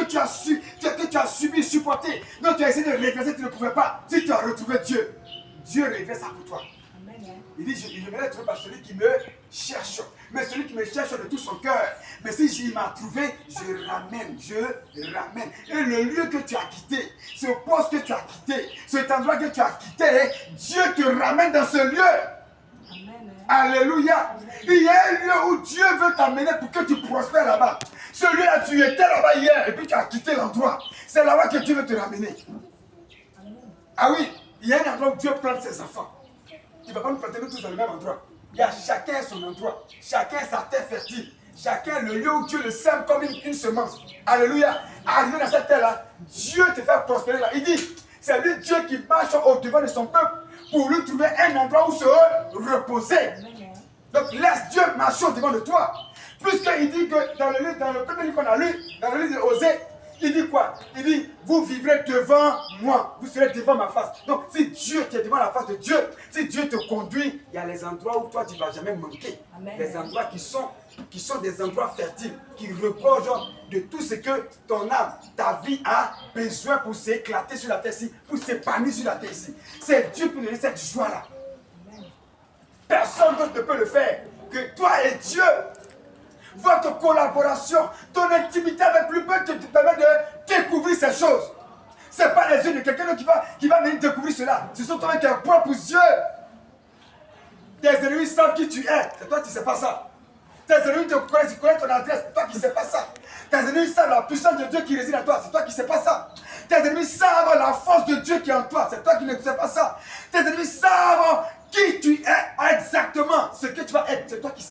tu as subi, supporté, dont tu as essayé de régresser, tu ne pouvais pas. Si tu as retrouvé Dieu, Dieu régresse ça pour toi. Il dit, je ne me trouver par celui qui me cherche. Mais celui qui me cherche de tout son cœur. Mais si il m'a trouvé, je ramène. Et le lieu que tu as quitté, ce poste que tu as quitté, cet endroit que tu as quitté, Dieu te ramène dans ce lieu. Amen. Alléluia. Amen. Il y a un lieu où Dieu veut t'amener pour que tu prospères là-bas. Ce lieu-là, tu étais là-bas hier et puis tu as quitté l'endroit. C'est là-bas que Dieu veut te ramener. Amen. Ah oui, il y a un endroit où Dieu plante ses enfants. Il ne va pas nous planter tous dans le même endroit. Il y a chacun son endroit. Chacun sa terre fertile. Chacun le lieu où Dieu le sème comme une semence. Alléluia. Arrivé dans cette terre-là, Dieu te fait prospérer là. Il dit, c'est lui Dieu qui marche au-devant de son peuple pour lui trouver un endroit où se reposer. Donc laisse Dieu marcher au-devant de toi. Puisqu'il dit que dans le premier livre qu'on a lu, dans le livre de Osée, il dit quoi? Il dit, vous vivrez devant moi, vous serez devant ma face. Donc, si Dieu, tu es devant la face de Dieu, si Dieu te conduit, il y a les endroits où toi, tu ne vas jamais manquer. Amen. Les endroits qui sont des endroits fertiles, qui reposent de tout ce que ton âme, ta vie a besoin pour s'éclater sur la terre-ci, pour s'épanouir sur la terre-ci. C'est Dieu qui nous donne cette joie-là. Personne d'autre ne peut le faire que toi et Dieu. Votre collaboration, ton intimité avec lui peut te permettre de découvrir ces choses. Ce n'est pas les yeux de quelqu'un d'autre qui va venir découvrir cela. Ce sont toi qui as propres yeux. Tes ennemis savent qui tu es. C'est toi qui ne sais pas ça. Tes ennemis te connaissent, ils connaissent ton adresse. C'est toi qui ne sais pas ça. Tes ennemis savent la puissance de Dieu qui réside en toi. C'est toi qui ne sais pas ça. Tes ennemis savent la force de Dieu qui est en toi. C'est toi qui ne sais pas ça. Tes ennemis savent qui tu es exactement. Ce que tu vas être. C'est toi qui sais.